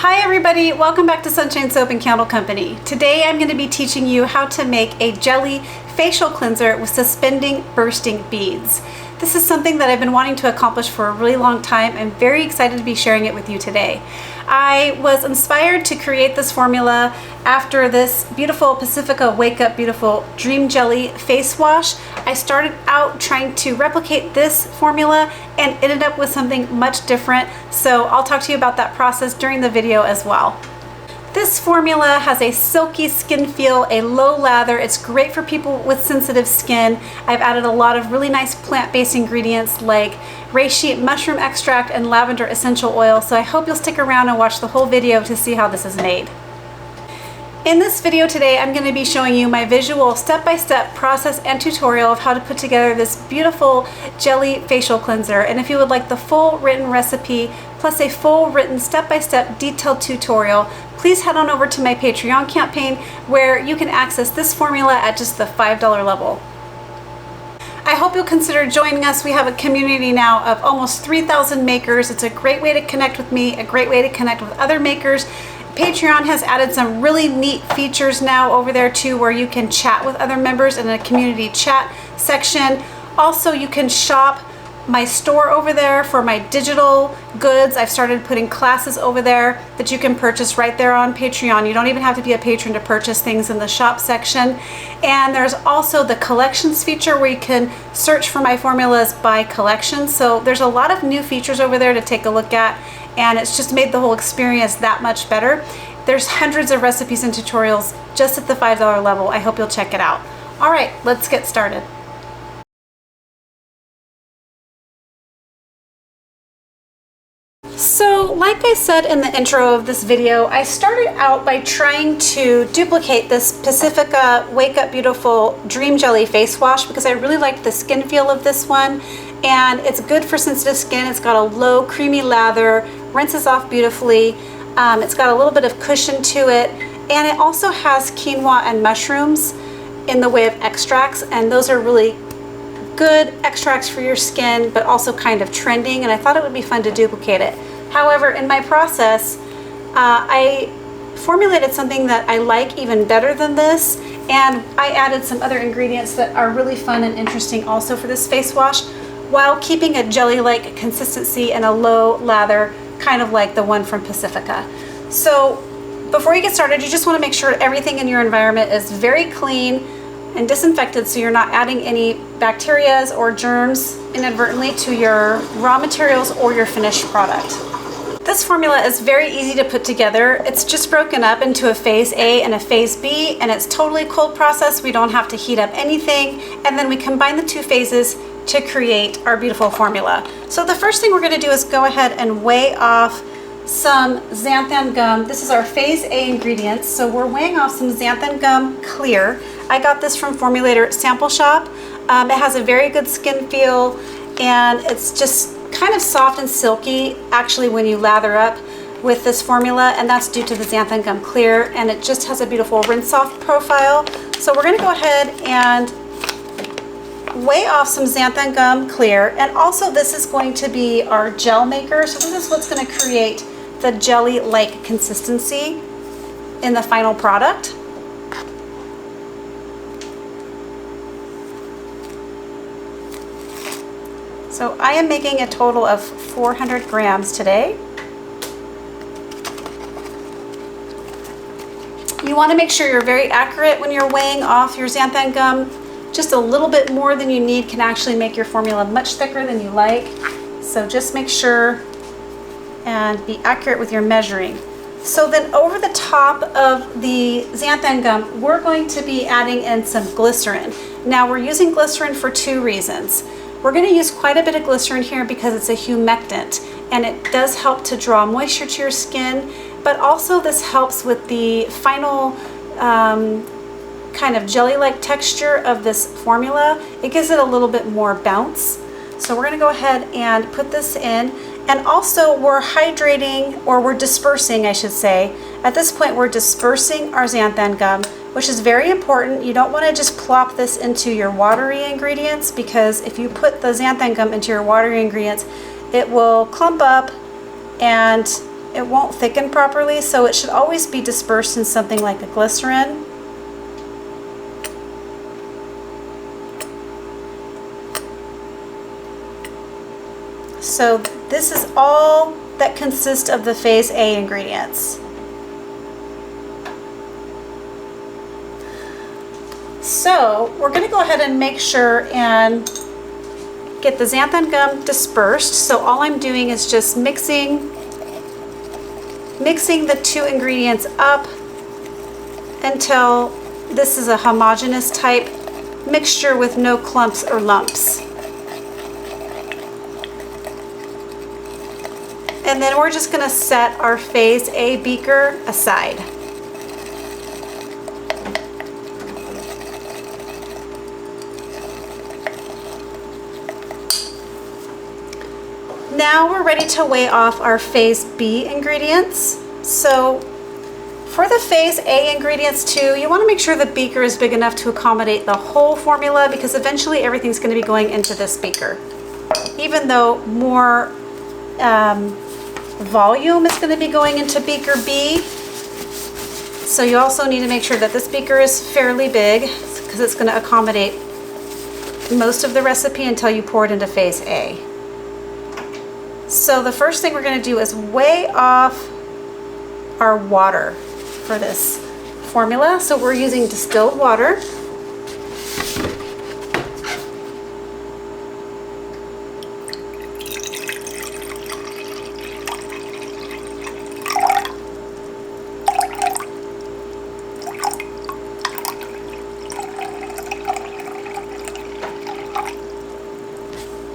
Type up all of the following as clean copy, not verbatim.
Hi everybody, welcome back to Sunshine Soap and Candle Company. Today I'm going to be teaching you how to make a jelly facial cleanser with suspending bursting beads. This is something that I've been wanting to accomplish for a really long time. I'm very excited to be sharing it with you today. I was inspired to create this formula after this beautiful Pacifica Wake Up Beautiful Dream Jelly face wash. I started out trying to replicate this formula and ended up with something much different. So I'll talk to you about that process during the video as well. This formula has a silky skin feel, a low lather. It's great for people with sensitive skin. I've added a lot of really nice plant-based ingredients like reishi mushroom extract and lavender essential oil. So I hope you'll stick around and watch the whole video to see how this is made. In this video today, I'm going to be showing you my visual step-by-step process and tutorial of how to put together this beautiful jelly facial cleanser. And if you would like the full written recipe plus a full written step-by-step detailed tutorial, please head on over to my Patreon campaign where you can access this formula at just the $5 level. I hope you'll consider joining us. We have a community now of almost 3,000 makers. It's a great way to connect with me, a great way to connect with other makers. Patreon has added some really neat features now over there too, where you can chat with other members in a community chat section. Also, you can shop my store over there for my digital goods. I've started putting classes over there that you can purchase right there on Patreon. You don't even have to be a patron to purchase things in the shop section. And there's also the collections feature where you can search for my formulas by collection. So there's a lot of new features over there to take a look at, and it's just made the whole experience that much better. There's hundreds of recipes and tutorials just at the $5 level. I hope you'll check it out. All right, let's get started. So like I said in the intro of this video, I started out by trying to duplicate this Pacifica Wake Up Beautiful Dream Jelly face wash because I really liked the skin feel of this one, and it's good for sensitive skin. It's got a low creamy lather, rinses off beautifully. It's got a little bit of cushion to it, and it also has quinoa and mushrooms in the way of extracts, and those are really good extracts for your skin, but also kind of trending, and I thought it would be fun to duplicate it. However, in my process, I formulated something that I like even better than this, and I added some other ingredients that are really fun and interesting also for this face wash, while keeping a jelly-like consistency and a low lather, kind of like the one from Pacifica. So before you get started, you just want to make sure everything in your environment is very clean and disinfected, so you're not adding any bacteria or germs inadvertently to your raw materials or your finished product. This formula is very easy to put together. It's just broken up into a phase A and a phase B, and it's totally cold process. We don't have to heat up anything, and then we combine the two phases to create our beautiful formula. So the first thing we're going to do is go ahead and weigh off some xanthan gum. This is our phase A ingredients, so we're weighing off some xanthan gum clear. I got this from Formulator Sample Shop. It has a very good skin feel, and it's just kind of soft and silky actually when you lather up with this formula, and that's due to the xanthan gum clear, and it just has a beautiful rinse off profile. So we're going to go ahead and weigh off some xanthan gum clear, and also this is going to be our gel maker. So this is what's going to create the jelly-like consistency in the final product. So I am making a total of 400 grams today. You want to make sure you're very accurate when you're weighing off your xanthan gum. Just a little bit more than you need can actually make your formula much thicker than you like. So just make sure and be accurate with your measuring. So then over the top of the xanthan gum, we're going to be adding in some glycerin. Now we're using glycerin for two reasons. We're going to use quite a bit of glycerin here because it's a humectant, and it does help to draw moisture to your skin, but also this helps with the final kind of jelly-like texture of this formula. It gives it a little bit more bounce. So we're going to go ahead and put this in, and also we're hydrating, or we're dispersing I should say. At this point we're dispersing our xanthan gum, which is very important. You don't want to just plop this into your watery ingredients, because if you put the xanthan gum into your watery ingredients, it will clump up and it won't thicken properly, so it should always be dispersed in something like a glycerin. So this is all that consists of the phase A ingredients. So we're going to go ahead and make sure and get the xanthan gum dispersed. So all I'm doing is just mixing the two ingredients up until this is a homogeneous type mixture with no clumps or lumps. And then we're just going to set our phase A beaker aside. Now we're ready to weigh off our phase B ingredients. So for the phase A ingredients too, you want to make sure the beaker is big enough to accommodate the whole formula, because eventually everything's going to be going into this beaker. Even though more volume is going to be going into beaker B. So you also need to make sure that this beaker is fairly big, because it's going to accommodate most of the recipe until you pour it into phase A. So the first thing we're going to do is weigh off our water for this formula. So we're using distilled water.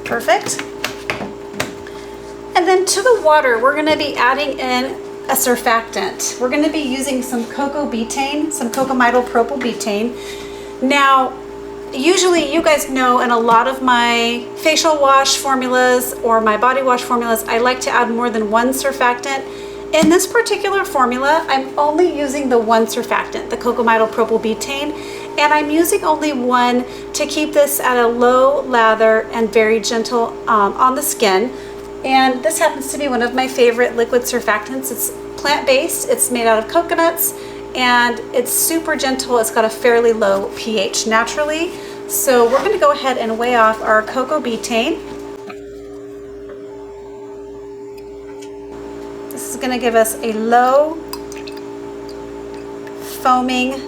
Perfect. And then to the water, we're going to be adding in a surfactant. We're going to be using some cocoa betaine, some cocamidal propylbetaine. Now, usually you guys know in a lot of my facial wash formulas or my body wash formulas, I like to add more than one surfactant. In this particular formula, I'm only using the one surfactant, the cocamidal propylbetaine, and I'm using only one to keep this at a low lather and very gentle on the skin. And this happens to be one of my favorite liquid surfactants. It's plant-based, it's made out of coconuts, and it's super gentle. It's got a fairly low pH naturally. So we're going to go ahead and weigh off our cocoa betaine. This is going to give us a low foaming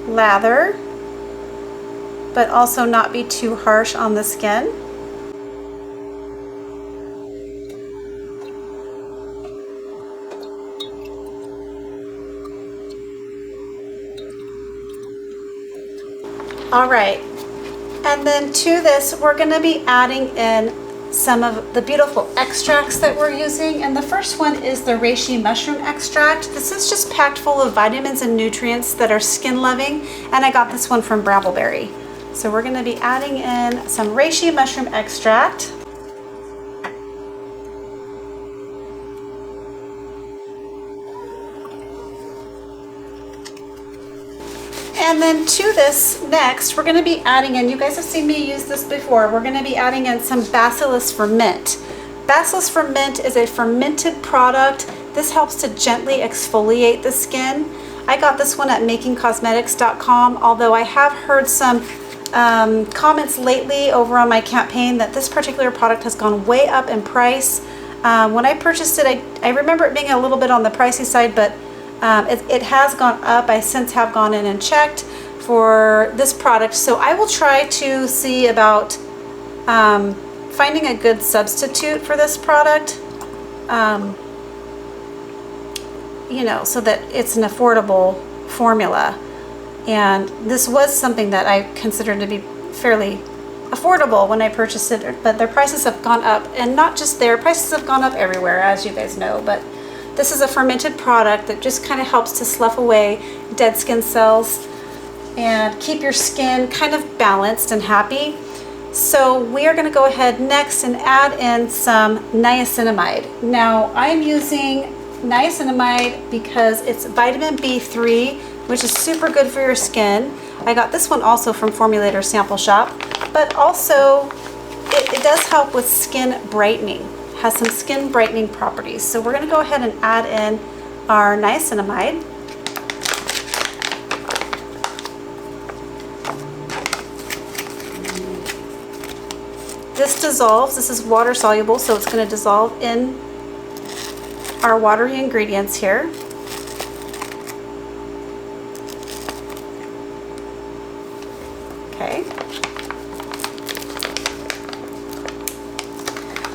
lather, but also not be too harsh on the skin. All right, and then to this, we're going to be adding in some of the beautiful extracts that we're using. And the first one is the reishi mushroom extract. This is just packed full of vitamins and nutrients that are skin loving, and I got this one from Brambleberry. So we're going to be adding in some reishi mushroom extract. And then to this next, we're going to be adding in, you guys have seen me use this before, we're going to be adding in some Bacillus ferment. Bacillus ferment is a fermented product. This helps to gently exfoliate the skin. I got this one at makingcosmetics.com, although I have heard some comments lately over on my campaign that this particular product has gone way up in price. When I purchased it, I remember it being a little bit on the pricey side, but it has gone up. I since have gone in and checked for this product, so I will try to see about finding a good substitute for this product, you know, so that it's an affordable formula. And this was something that I considered to be fairly affordable when I purchased it, but their prices have gone up, and not just their prices have gone up everywhere, as you guys know. But this is a fermented product that just kind of helps to slough away dead skin cells and keep your skin kind of balanced and happy. So we are going to go ahead next and add in some niacinamide. Now I'm using niacinamide because it's vitamin B3, which is super good for your skin. I got this one also from Formulator Sample Shop, but also it does help with skin brightening. has some skin brightening properties. So we're going to go ahead and add in our niacinamide. This dissolves. This is water soluble, so it's going to dissolve in our watery ingredients here. Okay.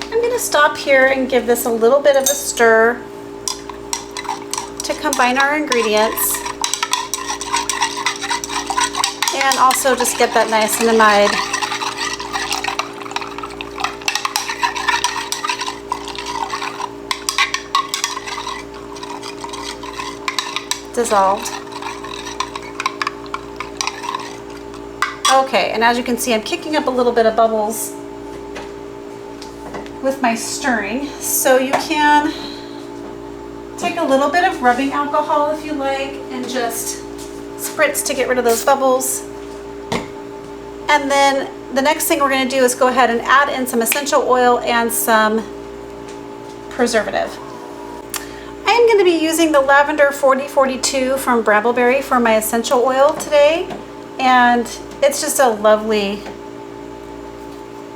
I'm going to stop here and give this a little bit of a stir to combine our ingredients, and also just get that niacinamide dissolved. Okay, and as you can see, I'm kicking up a little bit of bubbles with my stirring. So you can take a little bit of rubbing alcohol if you like and just spritz to get rid of those bubbles. And then the next thing we're going to do is go ahead and add in some essential oil and some preservative. I am going to be using the Lavender 4042 from Brambleberry for my essential oil today, and it's just a lovely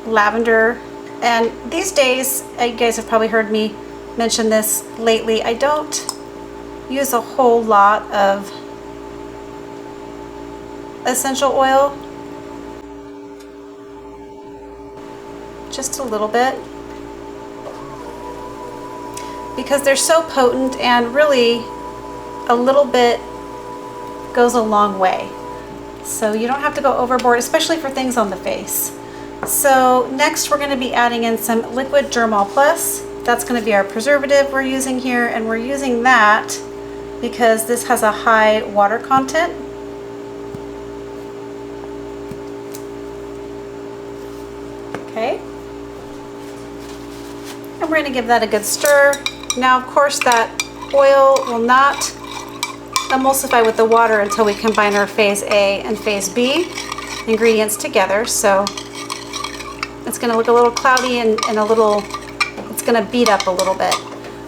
lavender. And these days, you guys have probably heard me mention this lately, I don't use a whole lot of essential oil, just a little bit, because they're so potent, and really a little bit goes a long way. So you don't have to go overboard, especially for things on the face. So next we're going to be adding in some liquid Germall Plus. That's going to be our preservative we're using here, and we're using that because this has a high water content. Okay. And we're going to give that a good stir. Now, of course, that oil will not emulsify with the water until we combine our phase A and phase B ingredients together. So it's going to look a little cloudy and a little, it's going to beat up a little bit.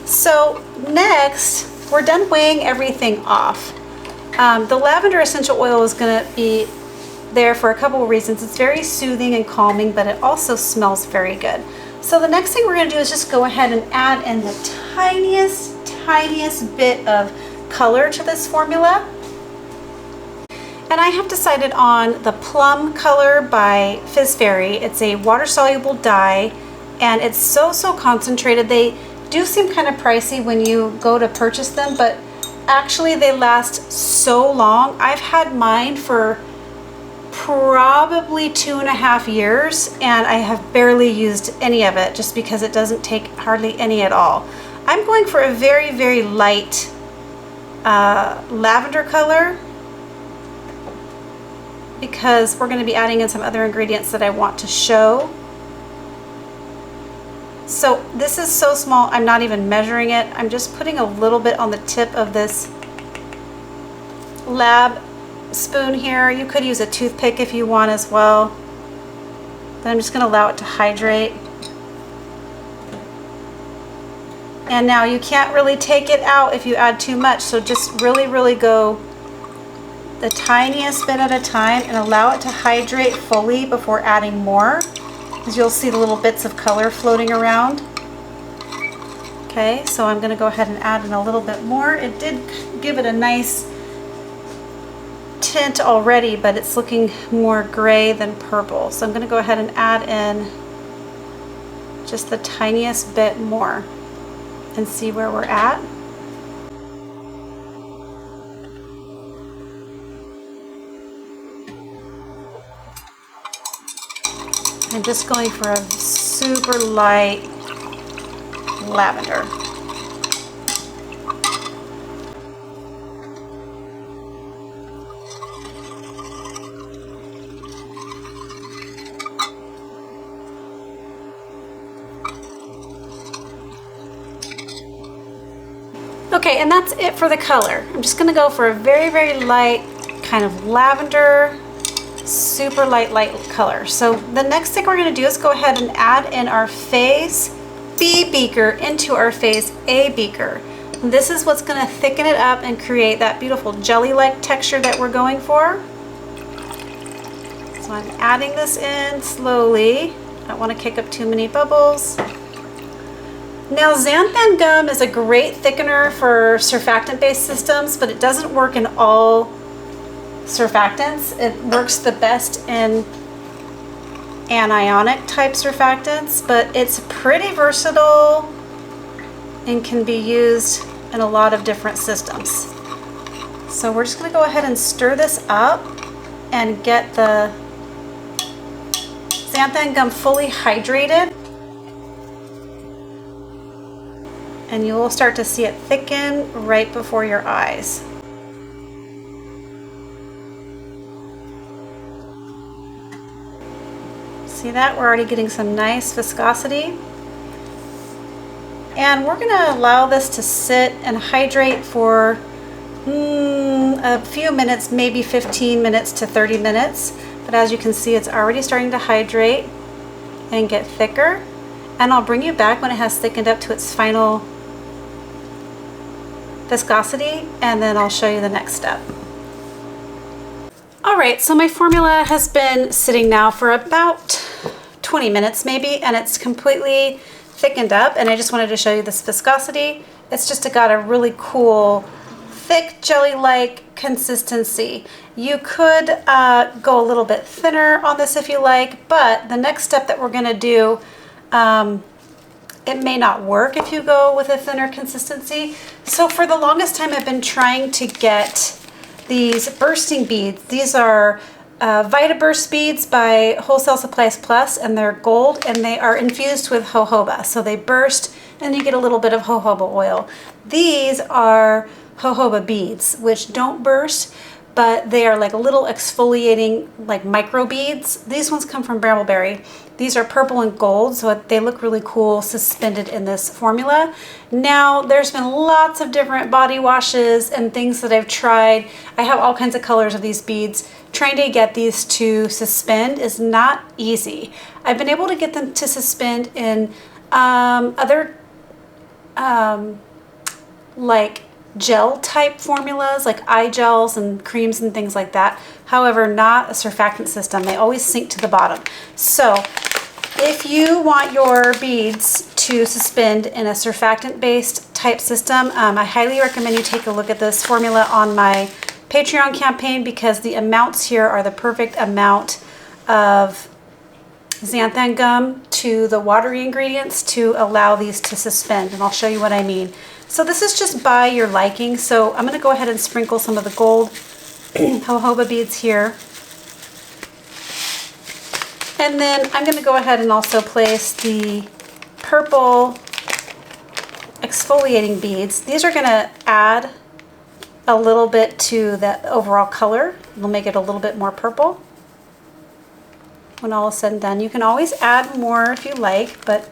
So next, we're done weighing everything off. The lavender essential oil is going to be there for a couple of reasons. It's very soothing and calming, but it also smells very good. So the next thing we're going to do is just go ahead and add in the tiniest bit of color to this formula. And I have decided on the Plum color by Fizz Fairy. It's a water-soluble dye, and it's so concentrated. They do seem kind of pricey when you go to purchase them, but actually they last so long. I've had mine for probably 2.5 years, and I have barely used any of it just because it doesn't take hardly any at all. I'm going for a very light lavender color because we're going to be adding in some other ingredients that I want to show. So this is so small, I'm not even measuring it. I'm just putting a little bit on the tip of this lab spoon here. You could use a toothpick if you want as well. Then I'm just going to allow it to hydrate. And now you can't really take it out if you add too much, so just really go the tiniest bit at a time and allow it to hydrate fully before adding more, because you'll see the little bits of color floating around. Okay, so I'm going to go ahead and add in a little bit more. It did give it a nice tint already, but it's looking more gray than purple. So I'm going to go ahead and add in just the tiniest bit more and see where we're at. I'm just going for a super light lavender. Okay, and that's it for the color. I'm just gonna go for a very light kind of lavender, super light color. So the next thing we're gonna do is go ahead and add in our phase B beaker into our phase A beaker. And this is what's going to thicken it up and create that beautiful jelly-like texture that we're going for. So I'm adding this in slowly. I don't want to kick up too many bubbles. Now, xanthan gum is a great thickener for surfactant-based systems, but it doesn't work in all surfactants. It works the best in anionic type surfactants, but it's pretty versatile and can be used in a lot of different systems. So we're just going to go ahead and stir this up and get the xanthan gum fully hydrated. And you will start to see it thicken right before your eyes. See that? We're already getting some nice viscosity. And we're going to allow this to sit and hydrate for a few minutes, maybe 15 minutes to 30 minutes. But as you can see, it's already starting to hydrate and get thicker. And I'll bring you back when it has thickened up to its final viscosity, and then I'll show you the next step. All right, so my formula has been sitting now for about 20 minutes maybe, and it's completely thickened up, and I just wanted to show you this viscosity. It's just got a really cool, thick, jelly-like consistency. You could go a little bit thinner on this if you like, but the next step that we're gonna do, it may not work if you go with a thinner consistency. So for the longest time, I've been trying to get these bursting beads. These are VitaBurst beads by Wholesale Supplies Plus, and they're gold, and they are infused with jojoba. So they burst, and you get a little bit of jojoba oil. These are jojoba beads, which don't burst, but they are like little exfoliating, like micro beads. These ones come from Brambleberry. These are purple and gold, so they look really cool suspended in this formula. Now, there's been lots of different body washes and things that I've tried. I have all kinds of colors of these beads. Trying to get these to suspend is not easy. I've been able to get them to suspend in other like gel type formulas, like eye gels and creams and things like that. However, not a surfactant system. They always sink to the bottom. So if you want your beads to suspend in a surfactant-based type system, I highly recommend you take a look at this formula on my Patreon campaign, because the amounts here are the perfect amount of xanthan gum to the watery ingredients to allow these to suspend, and I'll show you what I mean. So this is just by your liking. So I'm going to go ahead and sprinkle some of the gold jojoba beads here. And then I'm going to go ahead and also place the purple exfoliating beads. These are going to add a little bit to that overall color. It'll make it a little bit more purple when all is said and done. You can always add more if you like, but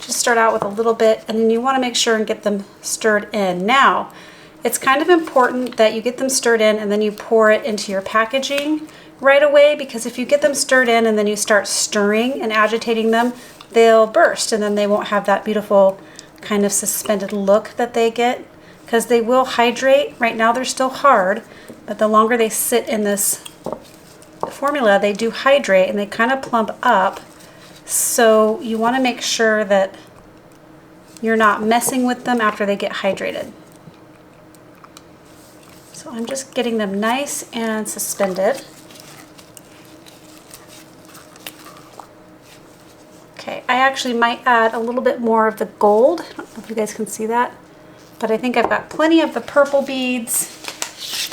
just start out with a little bit, and then you want to make sure and get them stirred in. Now, it's kind of important that you get them stirred in and then you pour it into your packaging right away, because if you get them stirred in and then you start stirring and agitating them, they'll burst, and then they won't have that beautiful kind of suspended look that they get, because they will hydrate. Right now they're still hard, but the longer they sit in this formula, they do hydrate and they kind of plump up. So you want to make sure that you're not messing with them after they get hydrated. So I'm just getting them nice and suspended. Okay, I actually might add a little bit more of the gold. I don't know if you guys can see that, but I think I've got plenty of the purple beads.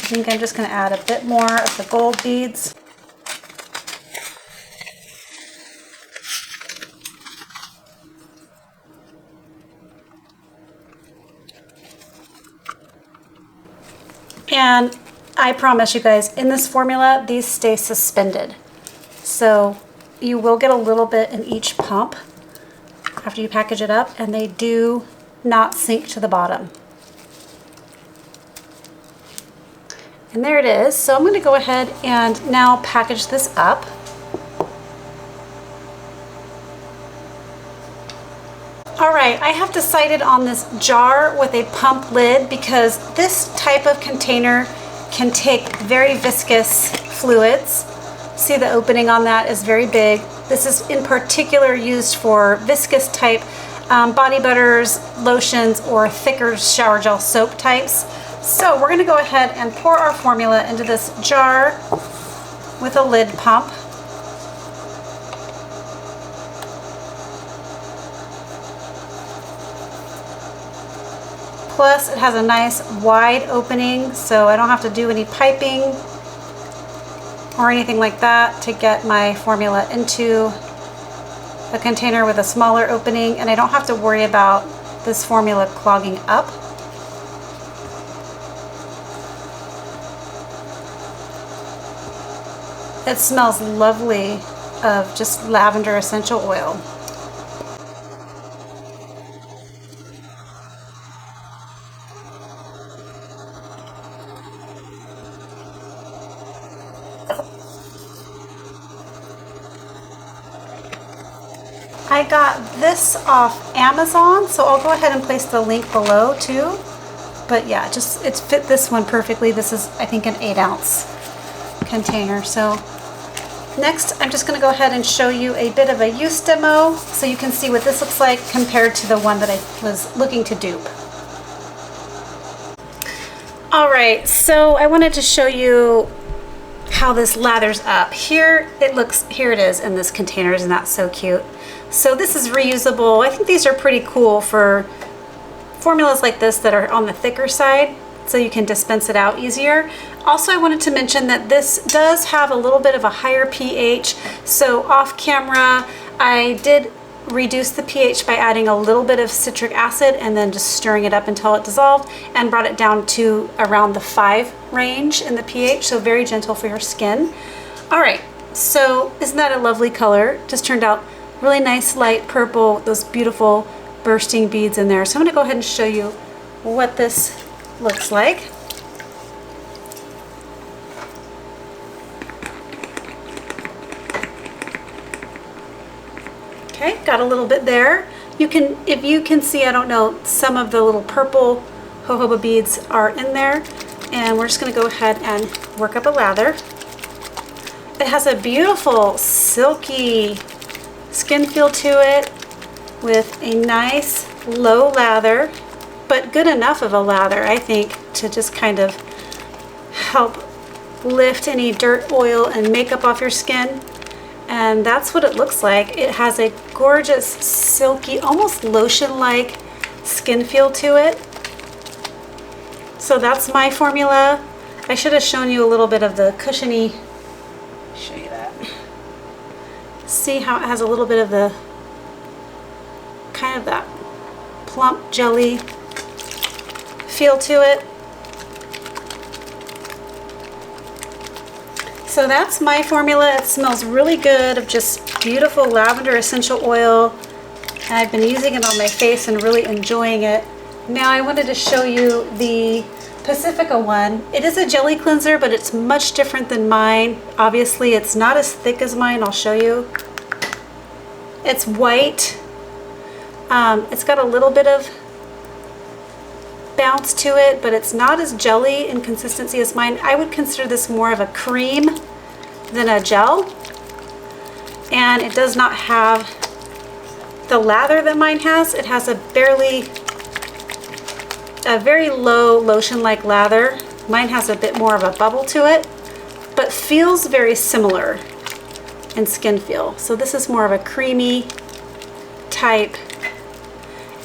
I think I'm just going to add a bit more of the gold beads. And I promise you guys, in this formula, these stay suspended. So you will get a little bit in each pump after you package it up, and they do not sink to the bottom. And there it is. So I'm going to go ahead and now package this up. All right, I have decided on this jar with a pump lid because this type of container can take very viscous fluids. See, the opening on that is very big. This is in particular used for viscous type body butters, lotions, or thicker shower gel soap types. So we're gonna go ahead and pour our formula into this jar with a lid pump. Plus, it has a nice wide opening, so I don't have to do any piping or anything like that to get my formula into a container with a smaller opening, and I don't have to worry about this formula clogging up. It smells lovely of just lavender essential oil. I got this off Amazon, so I'll go ahead and place the link below too. But yeah, it's fit this one perfectly. This is, I think, an 8-ounce container. So next, I'm just going to go ahead and show you a bit of a use demo so you can see what this looks like compared to the one that I was looking to dupe. All right, so I wanted to show you how this lathers up. Here it is in this container. Isn't that so cute? So this is reusable. I think these are pretty cool for formulas like this that are on the thicker side, so you can dispense it out easier. Also, I wanted to mention that this does have a little bit of a higher pH, so off camera I did reduce the pH by adding a little bit of citric acid and then just stirring it up until it dissolved, and brought it down to around the 5 range in the pH, so very gentle for your skin. All right, so isn't that a lovely color? Just turned out really nice light purple, those beautiful bursting beads in there. So I'm going to go ahead and show you what this looks like. Okay, got a little bit there. You can, if you can see, I don't know, some of the little purple jojoba beads are in there, and we're just going to go ahead and work up a lather. It has a beautiful silky skin feel to it with a nice low lather, but good enough of a lather, I think, to just kind of help lift any dirt, oil, and makeup off your skin. And that's what it looks like. It has a gorgeous, silky, almost lotion-like skin feel to it. So that's my formula. I should have shown you a little bit of the cushiony. Show you that. See how it has a little bit of the kind of that plump jelly feel to it. So that's my formula. It smells really good of just beautiful lavender essential oil. I've been using it on my face and really enjoying it. Now I wanted to show you the Pacifica one. It is a jelly cleanser, but it's much different than mine. Obviously, it's not as thick as mine. I'll show you. It's white. It's got a little bit of bounce to it, but it's not as jelly in consistency as mine. I would consider this more of a cream than a gel. And it does not have the lather that mine has. It has a very low lotion-like lather. Mine has a bit more of a bubble to it, but feels very similar in skin feel. So this is more of a creamy type,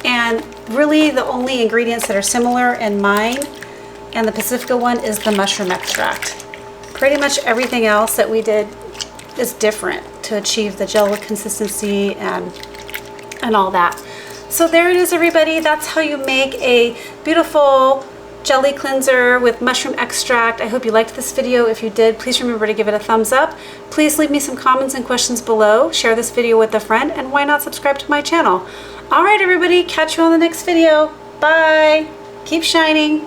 and really the only ingredients that are similar in mine and the Pacifica one is the mushroom extract. Pretty much everything else that we did is different to achieve the gel consistency and all that. So there it is, everybody. That's how you make a beautiful jelly cleanser with mushroom extract. I hope you liked this video. If you did, please remember to give it a thumbs up. Please leave me some comments and questions below. Share this video with a friend, and why not subscribe to my channel? All right, everybody, catch you on the next video. Bye. Keep shining.